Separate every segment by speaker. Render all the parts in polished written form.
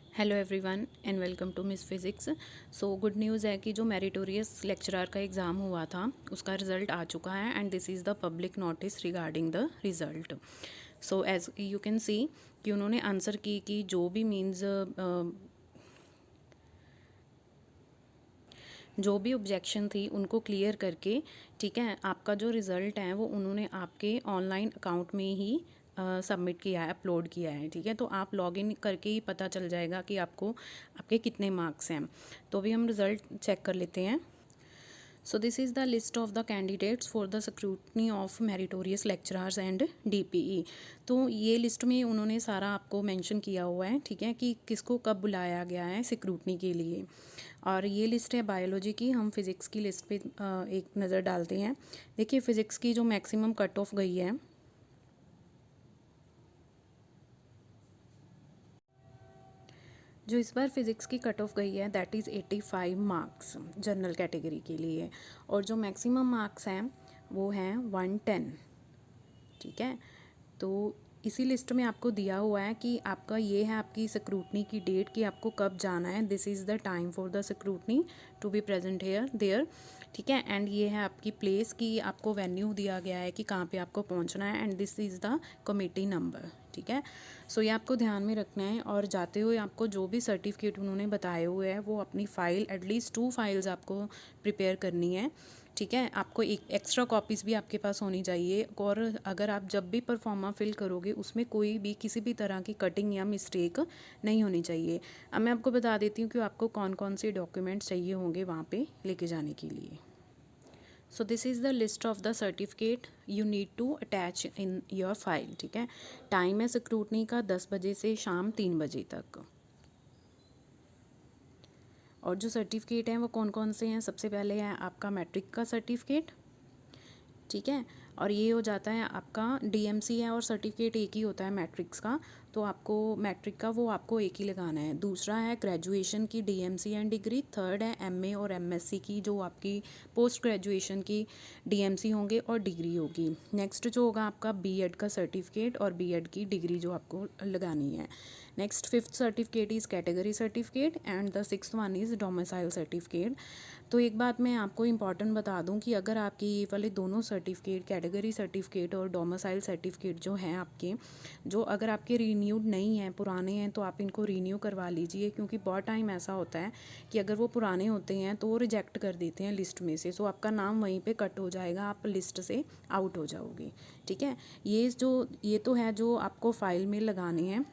Speaker 1: Hello everyone and welcome to miss physics. So good news है कि जो meritorious lecturer का एग्ज़ाम हुआ था उसका रिज़ल्ट आ चुका है and this is the public notice regarding the result. So as you can see कि उन्होंने आंसर की कि जो भी मीन्स जो भी ऑब्जेक्शन थी उनको क्लियर करके, ठीक है, आपका जो रिज़ल्ट है वो उन्होंने आपके ऑनलाइन अकाउंट में ही सबमिट किया है, अपलोड किया है। ठीक है, तो आप लॉगिन करके ही पता चल जाएगा कि आपको आपके कितने मार्क्स हैं। तो अभी हम रिज़ल्ट चेक कर लेते हैं। So this is the list of the candidates for the scrutiny of meritorious lecturers and DPE। तो ये लिस्ट में उन्होंने सारा आपको मेंशन किया हुआ है, ठीक है, कि किसको कब बुलाया गया है स्क्रूटनी के लिए। और ये लिस्ट है बायोलॉजी की। हम फिज़िक्स की लिस्ट पे एक नज़र डालते हैं। देखिए फ़िज़िक्स की जो मैक्सिमम कट ऑफ गई है, जो इस बार फिज़िक्स की कट ऑफ गई है that is 85 marks general category के लिए। और जो मैक्सिमम मार्क्स हैं वो हैं 110। ठीक है, तो इसी लिस्ट में आपको दिया हुआ है कि आपका ये है आपकी स्क्रूटनी की डेट कि आपको कब जाना है। This is the time for the scrutiny to be present here there. ठीक है, एंड ये है आपकी प्लेस कि आपको वेन्यू दिया गया है कि कहाँ पे आपको पहुँचना है and this is the committee number. ठीक है, सो ये आपको ध्यान में रखना है। और जाते हुए आपको जो भी सर्टिफिकेट उन्होंने बताए हुए हैं वो अपनी फ़ाइल एटलीस्ट 2 फाइल्स आपको प्रिपेयर करनी है। ठीक है, आपको एक एक्स्ट्रा कॉपीज़ भी आपके पास होनी चाहिए। और अगर आप जब भी परफॉर्मा फिल करोगे उसमें कोई भी किसी भी तरह की कटिंग या मिस्टेक नहीं होनी चाहिए। अब मैं आपको बता देती हूँ कि आपको कौन कौन से डॉक्यूमेंट्स चाहिए होंगे वहाँ पे लेके जाने के लिए। So this is the list of the certificate you need to attach in your file. ठीक है, टाइम है स्क्रूटनी का 10 बजे से शाम 3 बजे तक। और जो सर्टिफिकेट हैं वो कौन कौन से हैं, सबसे पहले है आपका मैट्रिक का सर्टिफिकेट। ठीक है, और ये हो जाता है आपका डीएमसी है और सर्टिफिकेट एक ही होता है मैट्रिक्स का, तो आपको मैट्रिक का वो आपको एक ही लगाना है। दूसरा है ग्रेजुएशन की डीएमसी एंड डिग्री। थर्ड है एमए और एमएससी की जो आपकी पोस्ट ग्रेजुएशन की डीएमसी होंगे और डिग्री होगी। नेक्स्ट जो होगा आपका बीएड का सर्टिफिकेट और बीएड की डिग्री जो आपको लगानी है। Next fifth certificate is category certificate and the sixth one is domicile certificate. तो एक बात मैं आपको इम्पॉर्टेंट बता दूं कि अगर आपके ये वाले दोनों सर्टिफिकेट कैटेगरी सर्टिफिकेट और डोमिसाइल सर्टिफिकेट जो हैं आपके, जो अगर आपके रीन्यूड नहीं हैं, पुराने हैं, तो आप इनको रीन्यू करवा लीजिए। क्योंकि बहुत टाइम ऐसा होता है कि अगर वो पुराने होते हैं तो वो रिजेक्ट कर देते हैं लिस्ट में से, सो आपका नाम वहीं पर कट हो जाएगा, आप लिस्ट से आउट हो जाओगे। ठीक है, ये तो है जो आपको फ़ाइल में लगाने हैं।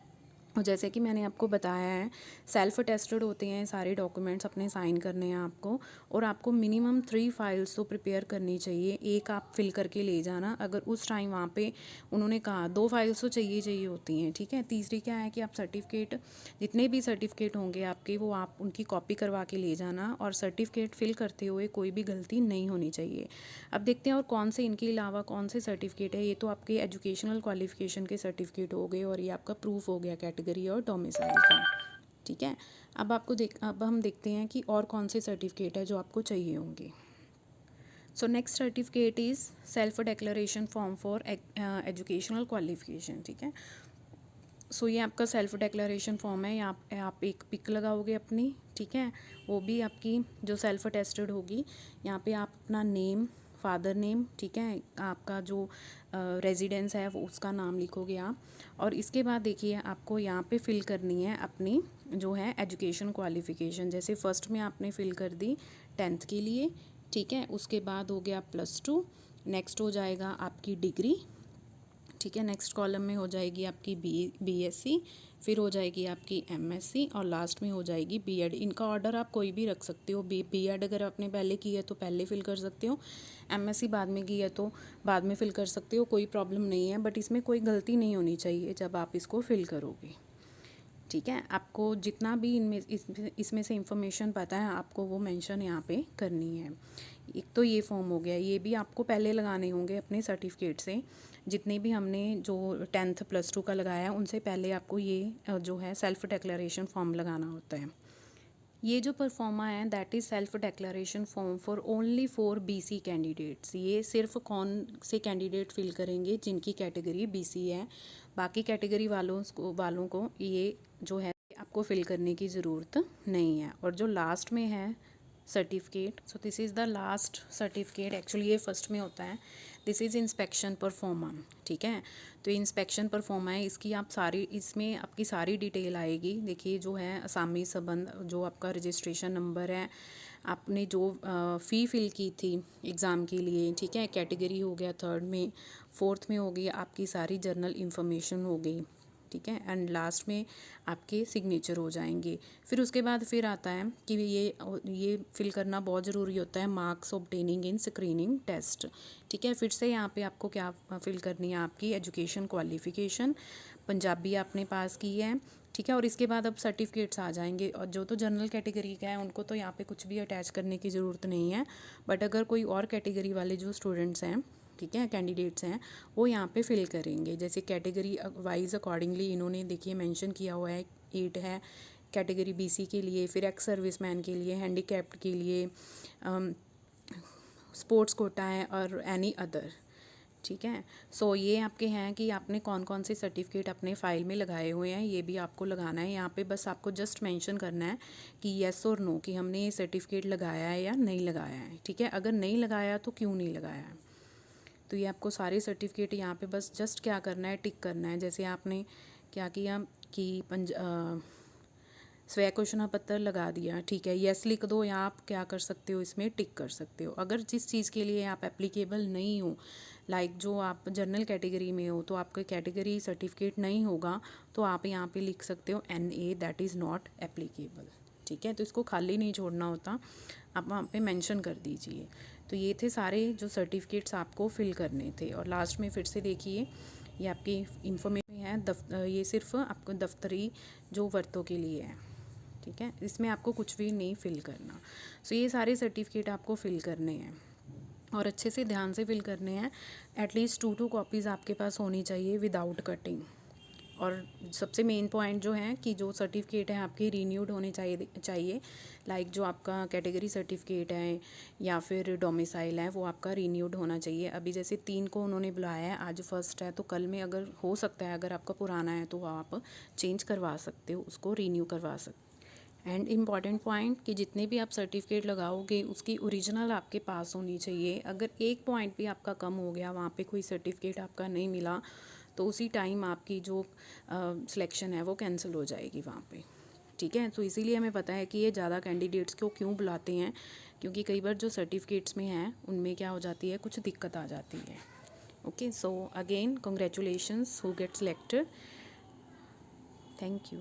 Speaker 1: और जैसे कि मैंने आपको बताया है सेल्फ अटेस्टेड होते हैं सारे डॉक्यूमेंट्स, अपने साइन करने हैं आपको। और आपको मिनिमम 3 फाइल्स तो प्रिपेयर करनी चाहिए। एक आप फिल करके ले जाना, अगर उस टाइम वहाँ पे उन्होंने कहा 2 फाइल्स तो चाहिए होती हैं। ठीक है, तीसरी क्या है कि आप सर्टिफिकेट, जितने भी सर्टिफिकेट होंगे आपके वो आप उनकी कॉपी करवा के ले जाना। और सर्टिफिकेट फिल करते हुए कोई भी गलती नहीं होनी चाहिए। अब देखते हैं और कौन से इनके अलावा कौन से सर्टिफिकेट है। ये तो आपके एजुकेशनल क्वालिफिकेशन के सर्टिफिकेट हो गए और ये आपका प्रूफ हो गया कैटेगरी और डोमिसाइल का। ठीक है, अब हम देखते हैं कि और कौन से सर्टिफिकेट है जो आपको चाहिए होंगे। So next certificate is self declaration form for educational qualification. ठीक है, सो ये आपका सेल्फ डिक्लेरेशन फॉर्म है। यहाँ आप एक पिक लगाओगे अपनी। ठीक है, वो भी आपकी जो सेल्फ अटेस्टेड होगी। यहाँ पे आप अपना नेम, फादर नेम, ठीक है, आपका जो रेजिडेंस है वो उसका नाम लिखोगे आप। और इसके बाद देखिए आपको यहाँ पे फिल करनी है अपनी जो है एजुकेशन क्वालिफ़िकेशन। जैसे फर्स्ट में आपने फिल कर दी 10th के लिए। ठीक है, उसके बाद हो गया +2, नेक्स्ट हो जाएगा आपकी डिग्री। ठीक है, नेक्स्ट कॉलम में हो जाएगी आपकी बीएससी, फिर हो जाएगी आपकी एमएससी और लास्ट में हो जाएगी बीएड। इनका ऑर्डर आप कोई भी रख सकते हो। बीएड अगर आपने पहले की है तो पहले फिल कर सकते हो, एमएससी बाद में की है तो बाद में फिल कर सकते हो, कोई प्रॉब्लम नहीं है। बट इसमें कोई गलती नहीं होनी चाहिए जब आप इसको फिल करोगे। ठीक है, आपको जितना भी इसमें से इंफॉर्मेशन पता है आपको वो मेंशन यहाँ पे करनी है। एक तो ये फॉर्म हो गया, ये भी आपको पहले लगाने होंगे अपने सर्टिफिकेट से। जितने भी हमने जो 10th +2 का लगाया है उनसे पहले आपको ये जो है सेल्फ डिक्लेरेशन फॉर्म लगाना होता है। ये जो परफॉर्मा है that is self declaration form for only 4 BC candidates. ये सिर्फ कौन से कैंडिडेट फिल करेंगे जिनकी कैटेगरी बीसी है। बाकी कैटेगरी वालों को ये जो है आपको फिल करने की ज़रूरत नहीं है। और जो लास्ट में है certificate, so this is the last certificate, actually ये फर्स्ट में होता है, दिस इज़ इंस्पेक्शन परफॉर्मा। ठीक है, तो इंस्पेक्शन परफॉर्मा है, इसकी आप सारी, इसमें आपकी सारी डिटेल आएगी। देखिए जो है असामी संबंध, जो आपका रजिस्ट्रेशन नंबर है, आपने जो फ़ी फिल की थी एग्ज़ाम के लिए, ठीक है, कैटेगरी हो गया 3rd में, 4th में हो गई आपकी सारी जर्नल इन्फॉर्मेशन हो गई। ठीक है, एंड लास्ट में आपके सिग्नेचर हो जाएंगे। फिर उसके बाद फिर आता है कि ये फिल करना बहुत ज़रूरी होता है, मार्क्स ऑब्टेनिंग इन स्क्रीनिंग टेस्ट। ठीक है, फिर से यहाँ पे आपको क्या फिल करनी है, आपकी एजुकेशन क्वालिफ़िकेशन, पंजाबी आपने पास की है। ठीक है, और इसके बाद अब सर्टिफिकेट्स आ जाएंगे, और जो तो जनरल कैटेगरी का है उनको तो यहाँ पे कुछ भी अटैच करने की ज़रूरत नहीं है, बट अगर कोई और कैटेगरी वाले जो स्टूडेंट्स हैं, ठीक है, कैंडिडेट्स हैं, वो यहाँ पे फिल करेंगे। जैसे कैटेगरी वाइज अकॉर्डिंगली इन्होंने देखिए मेंशन किया हुआ है, 8 है कैटेगरी बीसी के लिए, फिर एक्स सर्विसमैन के लिए, हैंडीकैप्ड के लिए, स्पोर्ट्स कोटा है, और एनी अदर। ठीक है, सो ये आपके हैं कि आपने कौन कौन से सर्टिफिकेट अपने फ़ाइल में लगाए हुए हैं, ये भी आपको लगाना है। यहाँ पे बस आपको जस्ट मेंशन करना है कि येस और नो, कि हमने ये सर्टिफिकेट लगाया है या नहीं लगाया है। ठीक है, अगर नहीं लगाया तो क्यों नहीं लगाया है। तो ये आपको सारे सर्टिफिकेट यहाँ पे बस जस्ट क्या करना है, टिक करना है। जैसे आपने क्या किया कि स्वयं घोषणा पत्र लगा दिया, ठीक है, येस लिख दो, या आप क्या कर सकते हो, इसमें टिक कर सकते हो। अगर जिस चीज़ के लिए आप एप्लीकेबल नहीं हो, लाइक जो आप जनरल कैटेगरी में हो, तो आपका कैटेगरी सर्टिफिकेट नहीं होगा, तो आप यहाँ पे लिख सकते हो NA, that is not applicable. ठीक है, तो इसको खाली नहीं छोड़ना होता, आप वहाँ पे मेंशन कर दीजिए। तो ये थे सारे जो सर्टिफिकेट्स आपको फिल करने थे। और लास्ट में फिर से देखिए, ये आपकी इंफॉर्मेशन है, ये सिर्फ आपको दफ्तरी जो वर्तों के लिए है। ठीक है, इसमें आपको कुछ भी नहीं फिल करना। सो ये सारे सर्टिफिकेट आपको फिल करने हैं, और अच्छे से ध्यान से फिल करने हैं। एटलीस्ट 2 कॉपीज़ आपके पास होनी चाहिए विदाउट कटिंग। और सबसे मेन पॉइंट जो है कि जो सर्टिफिकेट है आपके रीन्यूड होने चाहिए, लाइक जो आपका कैटेगरी सर्टिफिकेट है या फिर डोमिसाइल है, वो आपका रीन्यूड होना चाहिए। अभी जैसे 3 को उन्होंने बुलाया है, आज फर्स्ट है, तो कल में अगर हो सकता है, अगर आपका पुराना है तो आप चेंज करवा सकते हो, उसको रीन्यू करवा सकते हो। एंड इम्पॉर्टेंट पॉइंट कि जितने भी आप सर्टिफिकेट लगाओगे उसकी ओरिजिनल आपके पास होनी चाहिए। अगर एक पॉइंट भी आपका कम हो गया, वहाँ पे कोई सर्टिफिकेट आपका नहीं मिला, तो उसी टाइम आपकी जो सिलेक्शन है वो कैंसिल हो जाएगी वहाँ पे। ठीक है, तो इसीलिए हमें पता है कि ये ज़्यादा कैंडिडेट्स को क्यों बुलाते हैं, क्योंकि कई बार जो सर्टिफिकेट्स में हैं उनमें क्या हो जाती है, कुछ दिक्कत आ जाती है। Okay, so again congratulations who get selected. Thank you.